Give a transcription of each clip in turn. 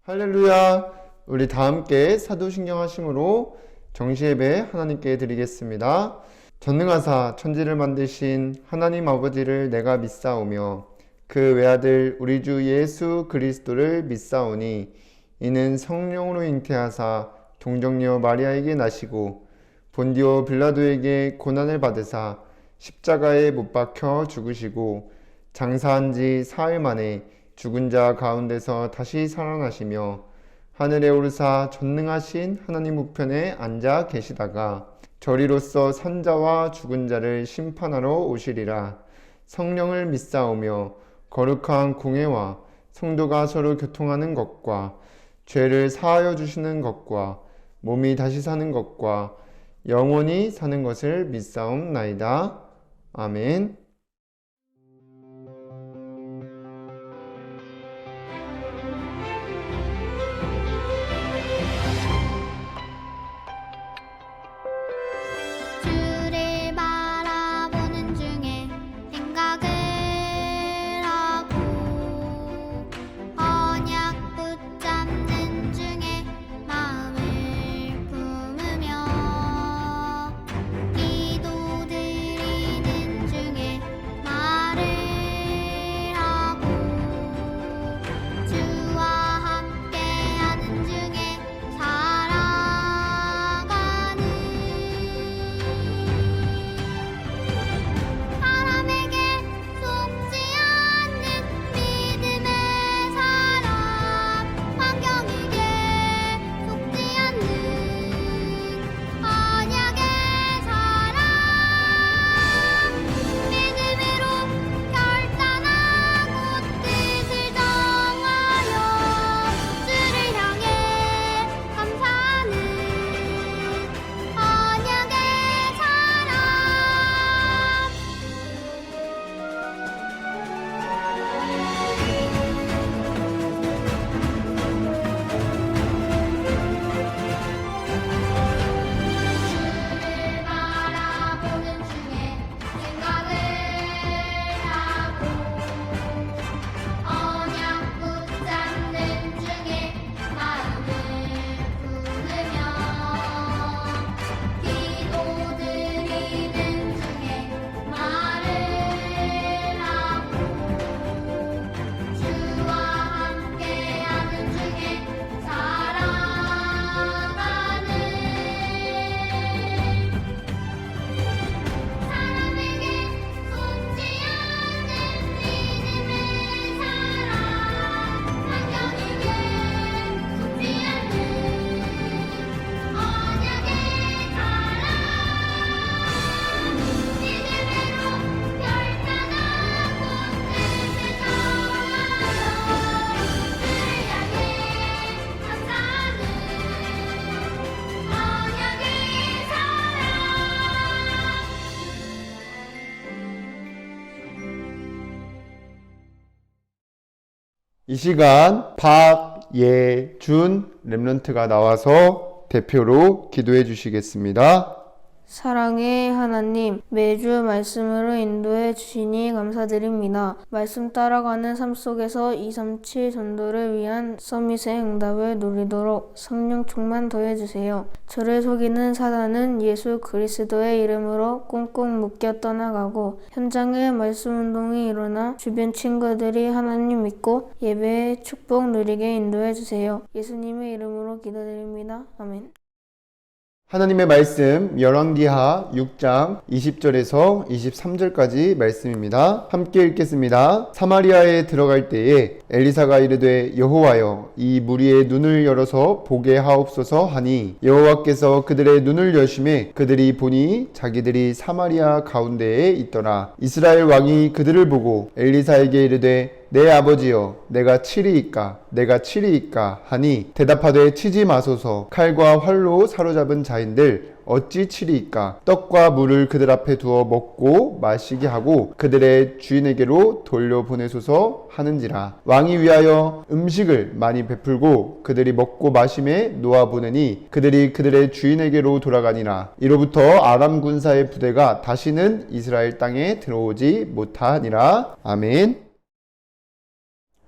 할렐루야. 우리 다 함께 사도신경 하심으로 정시예배 하나님께 드리겠습니다. 전능하사 천지를 만드신 하나님 아버지를 내가 믿사오며 그 외아들 우리 주 예수 그리스도를 믿사오니 이는 성령으로 잉태하사 동정녀 마리아에게 나시고 본디오 빌라도에게 고난을 받으사 십자가에 못 박혀 죽으시고 장사한 지 사흘 만에 죽은 자 가운데서 다시 살아나시며 하늘에 오르사 전능하신 하나님 우편에 앉아 계시다가 저리로서 산자와 죽은 자를 심판하러 오시리라. 성령을 믿사오며 거룩한 공회와 성도가 서로 교통하는 것과 죄를 사하여 주시는 것과 몸이 다시 사는 것과 영원히 사는 것을 믿사옵나이다. 아멘. 주를 바라보는 중에 생각을 하고 언약 붙잡는 중에 마음을 품으며 기도드리는 중에 말을 하고 주와 함께하는 중에 살아가는 사람에게 속지 않는 믿음의 사람, 환경에게 속지 않는 언약의 사람, 믿음으로 결단하고 뜻을 정하여 주를 향해 감사하는 언약의 사람. 주를 바라보는 중에 생각을 하고 언약 붙잡는 중에 마음을 품으며 기도드리는 중에 말을 하고 주와 함께하는 중에 살아가는 사람에게 속지 않는 믿음의 사람, 환경에게 속지 않는 언약의 사람, 믿음으로 결단하고 뜻을 정하여 주를 향해 감사하는 언약의 사람. 이 시간 박예준 랩런트가 나와서 대표로 기도해 주시겠습니다. 사랑의 하나님, 매주 말씀으로 인도해 주시니 감사드립니다. 말씀 따라가는 삶 속에서 237 전도를 위한 서밋의 응답을 누리도록 성령 충만 더해주세요. 저를 속이는 사단은 예수 그리스도의 이름으로 꽁꽁 묶여 떠나가고 현장에 말씀 운동이 일어나 주변 친구들이 하나님 믿고 예배의 축복 누리게 인도해 주세요. 예수님의 이름으로 기도드립니다. 아멘. 하나님의 말씀 열왕기하 6장 20절에서 23절까지 말씀입니다. 함께 읽겠습니다. 사마리아에 들어갈 때에 엘리사가 이르되 여호와여 이 무리의 눈을 열어서 보게 하옵소서 하니 여호와께서 그들의 눈을 여심해 그들이 보니 자기들이 사마리아 가운데에 있더라. 이스라엘 왕이 그들을 보고 엘리사에게 이르되 내 아버지여 내가 치리이까 하니 대답하되 치지 마소서 칼과 활로 사로잡은 자인들 어찌 치리이까? 떡과 물을 그들 앞에 두어 먹고 마시게 하고 그들의 주인에게로 돌려보내소서 하는지라. 왕이 위하여 음식을 많이 베풀고 그들이 먹고 마심에 놓아보내니 그들이 그들의 주인에게로 돌아가니라. 이로부터 아람 군사의 부대가 다시는 이스라엘 땅에 들어오지 못하니라. 아멘.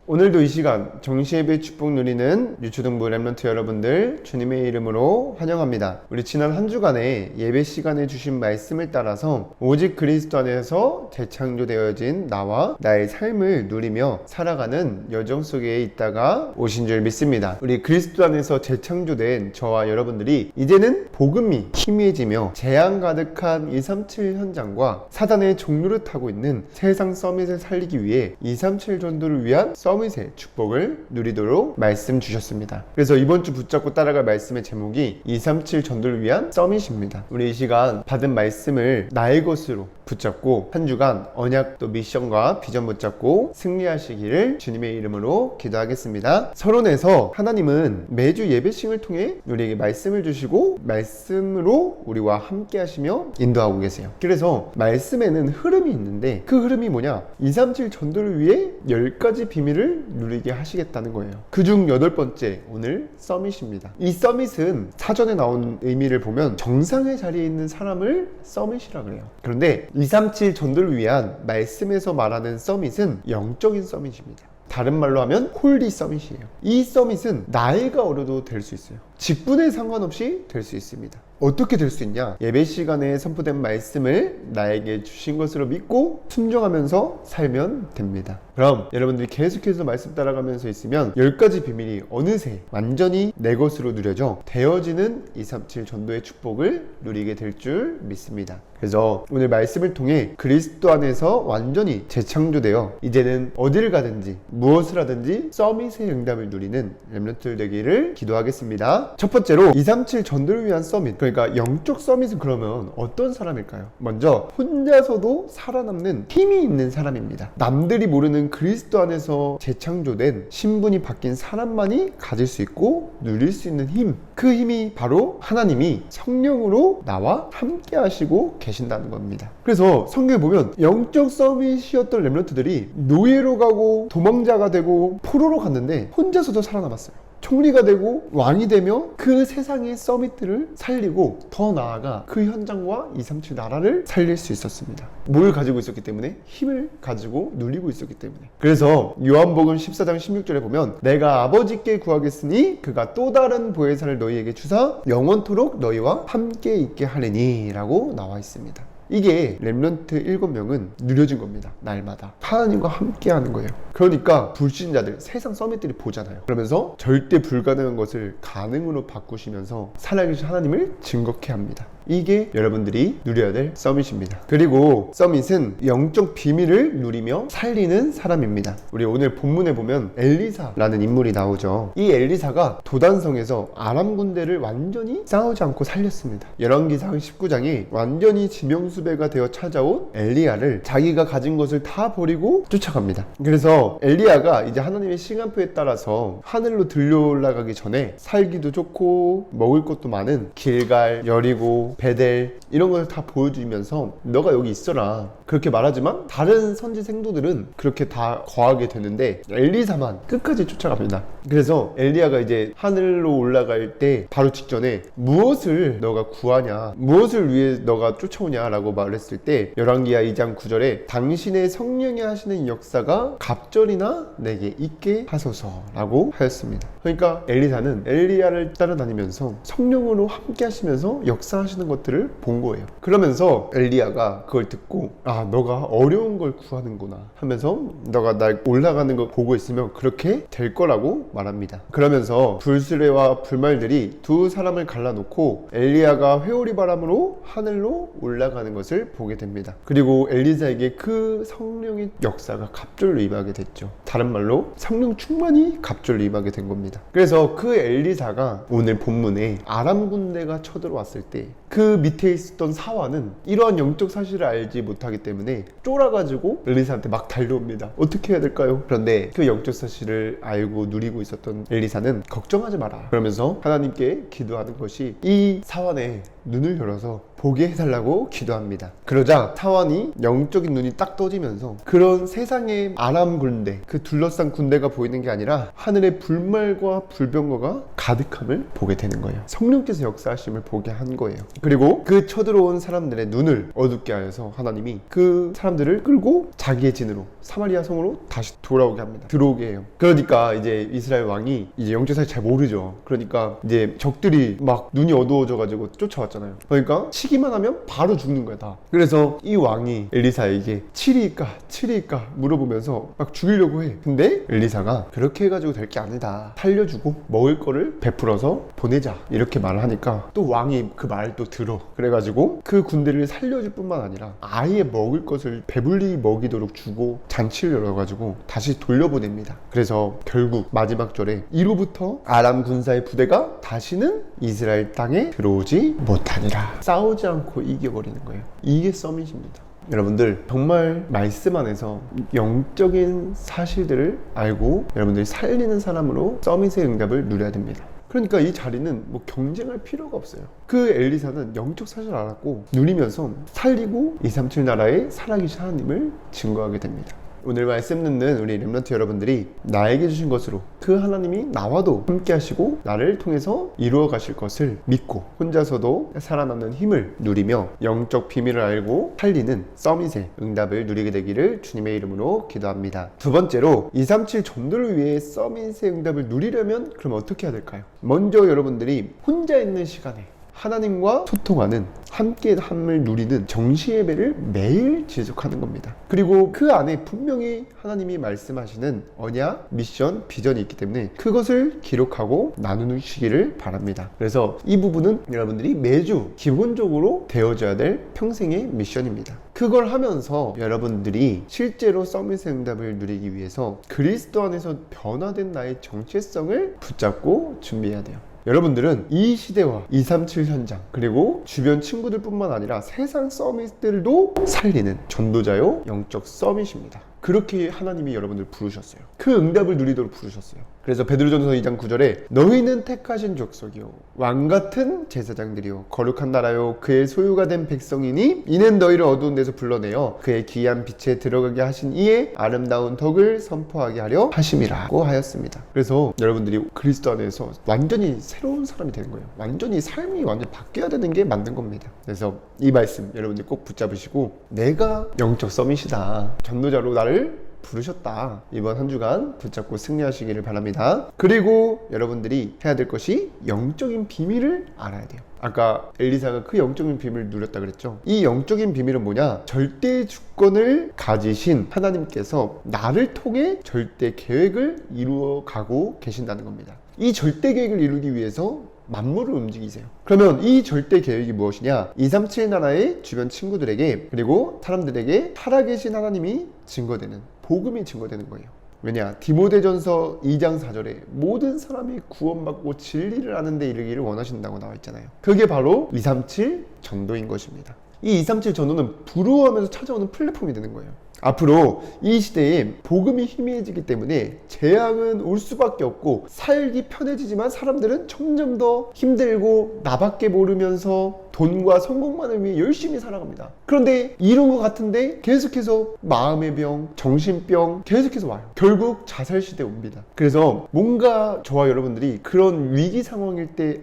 오늘도 이 시간 정시예배 축복 누리는 유초등부 렘넌트 여러분들 주님의 이름으로 환영합니다. 우리 지난 한 주간에 예배 시간에 주신 말씀을 따라서 오직 그리스도 안에서 재창조되어진 나와 나의 삶을 누리며 살아가는 여정 속에 있다가 오신 줄 믿습니다. 우리 그리스도 안에서 재창조된 저와 여러분들이 이제는 복음이 희미해지며 재앙 가득한 237 현장과 사단의 종로를 타고 있는 세상 서밋을 살리기 위해 237 전도를 위한 서밋의 축복을 누리도록 말씀 주셨습니다. 그래서 이번 주 붙잡고 따라갈 말씀의 제목이 237 전도를 위한 서밋입니다. 우리 이 시간 받은 말씀을 나의 것으로 붙잡고 한 주간 언약 또 미션과 비전 붙잡고 승리하시기를 주님의 이름으로 기도하겠습니다. 서론에서 하나님은 매주 예배싱을 통해 우리에게 말씀을 주시고 말씀으로 우리와 함께 하시며 인도하고 계세요. 그래서 말씀에는 흐름이 있는데 그 흐름이 뭐냐? 237 전도를 위해 10가지 비밀을 누리게 하시겠다는 거예요. 그중 8번째 오늘 서밋입니다. 이 서밋은 사전에 나온 의미를 보면 정상의 자리에 있는 사람을 서밋이라 그래요. 그런데 237 전도를 위한 말씀에서 말하는 서밋은 영적인 서밋입니다. 다른 말로 하면 홀리 서밋이에요. 이 서밋은 나이가 어려도 될 수 있어요. 직분에 상관없이 될 수 있습니다. 어떻게 될 수 있냐? 예배 시간에 선포된 말씀을 나에게 주신 것으로 믿고 순종하면서 살면 됩니다. 그럼 여러분들이 계속해서 말씀 따라가면서 있으면 10가지 비밀이 어느새 완전히 내 것으로 누려져 되어지는 237 전도의 축복을 누리게 될 줄 믿습니다. 그래서 오늘 말씀을 통해 그리스도 안에서 완전히 재창조되어 이제는 어디를 가든지 무엇을 하든지 서밋의 응답을 누리는 렘넌트들 되기를 기도하겠습니다. 첫 번째로 237 전도를 위한 서밋, 그러니까 영적 서밋은 그러면 어떤 사람일까요? 먼저 혼자서도 살아남는 힘이 있는 사람입니다. 남들이 모르는 그리스도 안에서 재창조된 신분이 바뀐 사람만이 가질 수 있고 누릴 수 있는 힘, 그 힘이 바로 하나님이 성령으로 나와 함께 하시고 계신다는 겁니다. 그래서 성경에 보면 영적 서밋이었던 렘넌트들이 노예로 가고 도망자가 되고 포로로 갔는데 혼자서도 살아남았어요. 총리가 되고 왕이 되며 그 세상의 서밋들을 살리고 더 나아가 그 현장과 237 나라를 살릴 수 있었습니다. 뭘 가지고 있었기 때문에? 힘을 가지고 누리고 있었기 때문에. 그래서 요한복음 14장 16절에 보면 내가 아버지께 구하겠으니 그가 또 다른 보혜사를 너희에게 주사 영원토록 너희와 함께 있게 하리니 라고 나와 있습니다. 이게 렘넌트 7명은 누려진 겁니다. 날마다 하나님과 함께 하는 거예요. 그러니까 불신자들, 세상 서밋들이 보잖아요. 그러면서 절대 불가능한 것을 가능으로 바꾸시면서 살아계신 하나님을 증거케 합니다. 이게 여러분들이 누려야 될 서밋입니다. 그리고 서밋은 영적 비밀을 누리며 살리는 사람입니다. 우리 오늘 본문에 보면 엘리사라는 인물이 나오죠. 이 엘리사가 도단성에서 아람 군대를 완전히 싸우지 않고 살렸습니다. 열왕기상 19장에 완전히 지명수배가 되어 찾아온 엘리야를 자기가 가진 것을 다 버리고 쫓아갑니다. 그래서 엘리야가 이제 하나님의 시간표에 따라서 하늘로 들려 올라가기 전에 살기도 좋고 먹을 것도 많은 길갈, 여리고, 베델 이런 걸 다 보여주면서 너가 여기 있어라 그렇게 말하지만 다른 선지 생도들은 그렇게 다 거하게 되는데 엘리사만 끝까지 쫓아갑니다. 그래서 엘리야가 이제 하늘로 올라갈 때 바로 직전에 무엇을 너가 구하냐, 무엇을 위해 너가 쫓아오냐 라고 말했을 때 열왕기하 2장 9절에 당신의 성령이 하시는 역사가 갑절이나 내게 있게 하소서 라고 하였습니다. 그러니까 엘리사는 엘리야를 따라다니면서 성령으로 함께 하시면서 역사하시는 것들을 본 거예요. 그러면서 엘리야가 그걸 듣고 아 너가 어려운 걸 구하는구나 하면서 너가 날 올라가는 거 보고 있으면 그렇게 될 거라고 말합니다. 그러면서 불수레와 불말들이 두 사람을 갈라놓고 엘리야가 회오리 바람으로 하늘로 올라가는 것을 보게 됩니다. 그리고 엘리사에게 그 성령의 역사가 갑절로 임하게 됐죠. 다른 말로 성령 충만이 갑절로 임하게 된 겁니다. 그래서 그 엘리사가 오늘 본문에 아람 군대가 쳐들어왔을 때 그 밑에 있었던 사환은 이러한 영적 사실을 알지 못하기 때문에 쫄아가지고 엘리사한테 막 달려옵니다. 어떻게 해야 될까요? 그런데 그 영적 사실을 알고 누리고 있었던 엘리사는 걱정하지 마라 그러면서 하나님께 기도하는 것이 이 사환의 눈을 열어서 보게 해달라고 기도합니다. 그러자 타완이 영적인 눈이 딱 떠지면서 그런 세상의 아람 군대, 그 둘러싼 군대가 보이는 게 아니라 하늘의 불말과 불병거가 가득함을 보게 되는 거예요. 성령께서 역사하심을 보게 한 거예요. 그리고 그 쳐들어온 사람들의 눈을 어둡게 하여서 하나님이 그 사람들을 끌고 자기의 진으로 사마리아 성으로 다시 돌아오게 합니다. 들어오게 해요. 그러니까 이제 이스라엘 왕이 이제 영적 사실 잘 모르죠. 그러니까 이제 적들이 막 눈이 어두워져 가지고 쫓아왔잖아요. 그러니까 치기만 하면 바로 죽는 거야 다. 그래서 이 왕이 엘리사에게 7일까 물어보면서 막 죽이려고 해. 근데 엘리사가 그렇게 해가지고 될 게 아니다, 살려주고 먹을 거를 베풀어서 보내자, 이렇게 말을 하니까 또 왕이 그 말을 또 들어. 그래가지고 그 군대를 살려줄 뿐만 아니라 아예 먹을 것을 배불리 먹이도록 주고 잔치를 열어가지고 다시 돌려보냅니다. 그래서 결국 마지막 절에 이로부터 아람 군사의 부대가 다시는 이스라엘 땅에 들어오지 못하니라. 싸우지 않고 이겨버리는 거예요. 이게 서밋입니다. 여러분들 정말 말씀 안에서 영적인 사실들을 알고 여러분들이 살리는 사람으로 서밋의 응답을 누려야 됩니다. 그러니까 이 자리는 뭐 경쟁할 필요가 없어요. 그 엘리사는 영적 사실을 알았고 누리면서 살리고 237 나라의 살아계신 하나님을 증거하게 됩니다. 오늘 말씀 듣는 우리 렘넌트 여러분들이 나에게 주신 것으로 그 하나님이 나와도 함께 하시고 나를 통해서 이루어 가실 것을 믿고 혼자서도 살아남는 힘을 누리며 영적 비밀을 알고 살리는 서밋의 응답을 누리게 되기를 주님의 이름으로 기도합니다. 두 번째로 237 전도를 위해 서밋의 응답을 누리려면 그럼 어떻게 해야 될까요? 먼저 여러분들이 혼자 있는 시간에 하나님과 소통하는, 함께함을 누리는 정시 예배를 매일 지속하는 겁니다. 그리고 그 안에 분명히 하나님이 말씀하시는 언약, 미션, 비전이 있기 때문에 그것을 기록하고 나누시기를 바랍니다. 그래서 이 부분은 여러분들이 매주 기본적으로 되어져야 될 평생의 미션입니다. 그걸 하면서 여러분들이 실제로 서밋의 응답을 누리기 위해서 그리스도 안에서 변화된 나의 정체성을 붙잡고 준비해야 돼요. 여러분들은 이 시대와 237 현장 그리고 주변 친구들 뿐만 아니라 세상 서밋들도 살리는 전도자요 영적 서밋입니다. 그렇게 하나님이 여러분들 부르셨어요. 그 응답을 누리도록 부르셨어요. 그래서 베드로전서 2장 9절에 너희는 택하신 족속이요 왕같은 제사장들이요 거룩한 나라요 그의 소유가 된 백성이니 이는 너희를 어두운 데서 불러내어 그의 기이한 빛에 들어가게 하신 이의 아름다운 덕을 선포하게 하려 하심이라고 하였습니다. 그래서 여러분들이 그리스도 안에서 완전히 새로운 사람이 되는 거예요. 완전히 삶이 완전히 바뀌어야 되는 게 맞는 겁니다. 그래서 이 말씀 여러분들 꼭 붙잡으시고 내가 영적 서밋이다, 전도자로 나를 부르셨다, 이번 한 주간 붙잡고 승리하시기를 바랍니다. 그리고 여러분들이 해야 될 것이 영적인 비밀을 알아야 돼요. 아까 엘리사가 그 영적인 비밀을 누렸다 그랬죠. 이 영적인 비밀은 뭐냐? 절대 주권을 가지신 하나님께서 나를 통해 절대 계획을 이루어 가고 계신다는 겁니다. 이 절대 계획을 이루기 위해서 만물을 움직이세요. 그러면 이 절대 계획이 무엇이냐? 237 나라의 주변 친구들에게 그리고 사람들에게 살아계신 하나님이 증거되는, 복음이 증거되는 거예요. 왜냐? 디모데전서 2장 4절에 모든 사람이 구원받고 진리를 아는 데 이르기를 원하신다고 나와 있잖아요. 그게 바로 237 전도인 것입니다. 이 237 전도는 부러워하면서 찾아오는 플랫폼이 되는 거예요. 앞으로 이 시대에 복음이 희미해지기 때문에 재앙은 올 수밖에 없고 살기 편해지지만 사람들은 점점 더 힘들고 나밖에 모르면서 돈과 성공만을 위해 열심히 살아갑니다. 그런데 이런 것 같은데 계속해서 마음의 병, 정신병 계속해서 와요. 결국 자살 시대에 옵니다. 그래서 뭔가 저와 여러분들이 그런 위기 상황일 때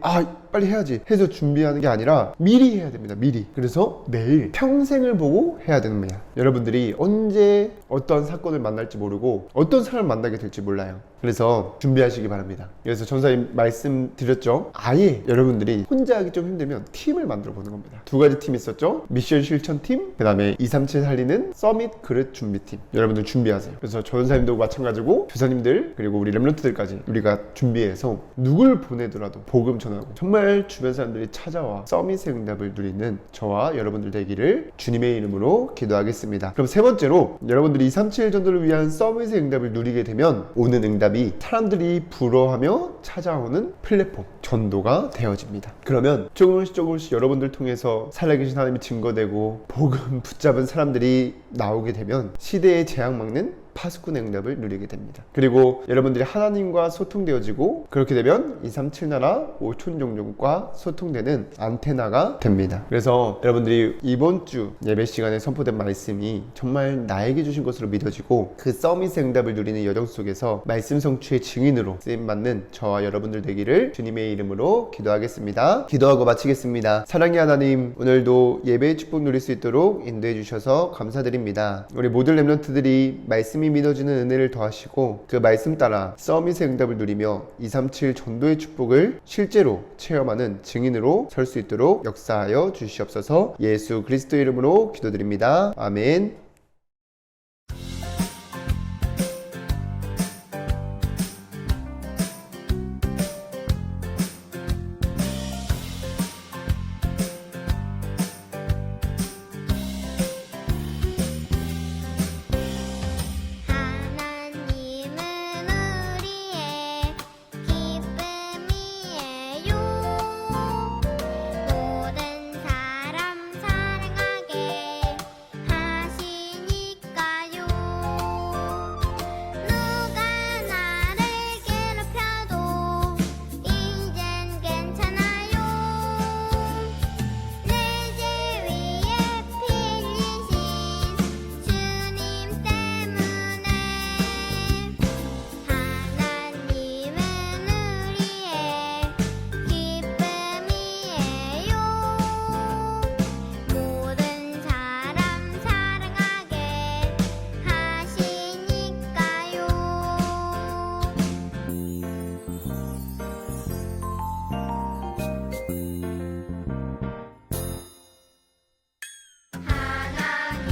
빨리 해야지 해서 준비하는 게 아니라 미리 해야 됩니다. 미리. 그래서 매일 평생을 보고 해야 됩니다. 여러분들이 언제 어떤 사건을 만날지 모르고 어떤 사람을 만나게 될지 몰라요. 그래서 준비하시기 바랍니다. 그래서 전사님 말씀드렸죠. 아예 여러분들이 혼자 하기 좀 힘들면 팀을 만들어 보는 겁니다. 두 가지 팀이 있었죠. 미션 실천팀, 그 다음에 237 살리는 서밋 그릇 준비팀. 여러분들 준비하세요. 그래서 전사님도 마찬가지고 교사님들 그리고 우리 렘넌트들까지 우리가 준비해서 누굴 보내더라도 복음 전하고 정말 주변 사람들이 찾아와 서밋의 응답을 누리는 저와 여러분들 되기를 주님의 이름으로 기도하겠습니다. 그럼 세 번째로 여러분들이 237 전도를 위한 서밋의 응답을 누리게 되면 오는 응답이 사람들이 부러워하며 찾아오는 플랫폼, 전도가 되어집니다. 그러면 조금씩 여러분들 통해서 살아계신 하나님이 증거되고 복음 붙잡은 사람들이 나오게 되면 시대의 재앙 막는 파수꾼의 응답을 누리게 됩니다. 그리고 여러분들이 하나님과 소통되어지고 그렇게 되면 237 나라 5천 종족과 소통되는 안테나가 됩니다. 그래서 여러분들이 이번 주 예배 시간에 선포된 말씀이 정말 나에게 주신 것으로 믿어지고 그 서밋의 응답을 누리는 여정 속에서 말씀 성취의 증인으로 쓰임받는 저와 여러분들 되기를 주님의 이름으로 기도하겠습니다. 기도하고 마치겠습니다. 사랑의 하나님, 오늘도 예배의 축복 누릴 수 있도록 인도해 주셔서 감사드립니다. 우리 모든 렘넌트들이 말씀이 믿어지는 은혜를 더하시고 그 말씀 따라 서밋의 응답을 누리며 237 전도의 축복을 실제로 체험하는 증인으로 설 수 있도록 역사하여 주시옵소서. 예수 그리스도 이름으로 기도드립니다. 아멘. 하나님은 우리의 기쁨이에요. 모든 사람 사랑하게 하시니까요. 누가 나를 괴롭혀도 이젠 괜찮아요. 내 죄 위에 필리신 주님 때문에 하나님은 우리의 기쁨이에요. 모든 사람 사랑하게 하시니까요. 하나님은 우리의 기쁨이에요. 모든 사람 사랑하게 하시니까요. 누가 나를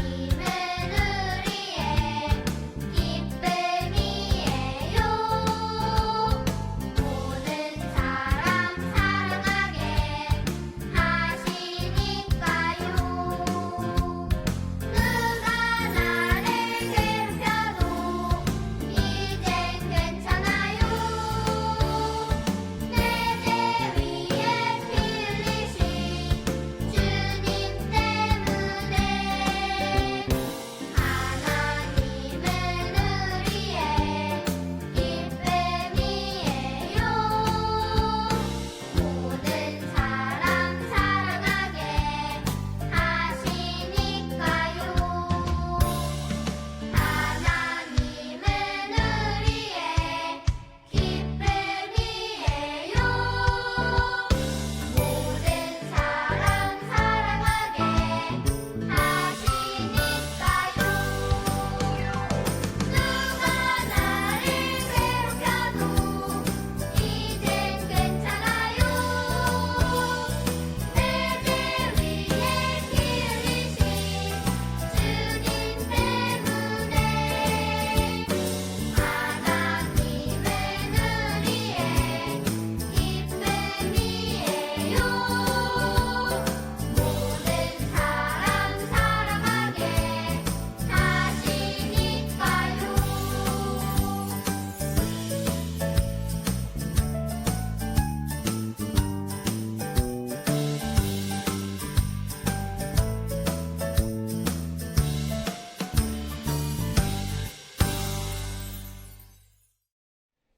괴롭혀도 이젠 괜찮아요. 내 죄 위에 필리신 주님 때문에 하나님은 우리의 기쁨이에요. 모든 사람 사랑하게 하시니까요. 하나님은 우리의 기쁨이에요. 모든 사람 사랑하게 하시니까요. 누가 나를 괴롭혀도 이젠 괜찮아요. 내 죄 위에 필리신 주님 때문에 하나님은 우리의 기쁨이에요. 모든 사람 사랑하게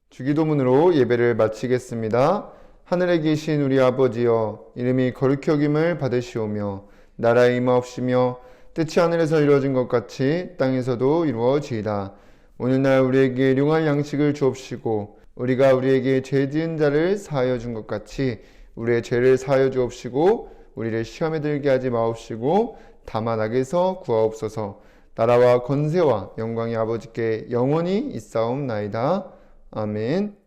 주기도문으로 예배를 마치겠습니다. 하늘에 계신 우리 아버지여, 이름이 거룩히 여김을 받으시오며 나라의 임하옵시며 뜻이 하늘에서 이루어진 것 같이 땅에서도 이루어지이다. 오늘날 우리에게 일용할 양식을 주옵시고 우리가 우리에게 죄 지은 자를 사하여 준 것 같이 우리의 죄를 사하여 주옵시고 우리를 시험에 들게 하지 마옵시고 다만 악에서 구하옵소서. 나라와 권세와 영광이 아버지께 영원히 있사옵나이다. 아멘.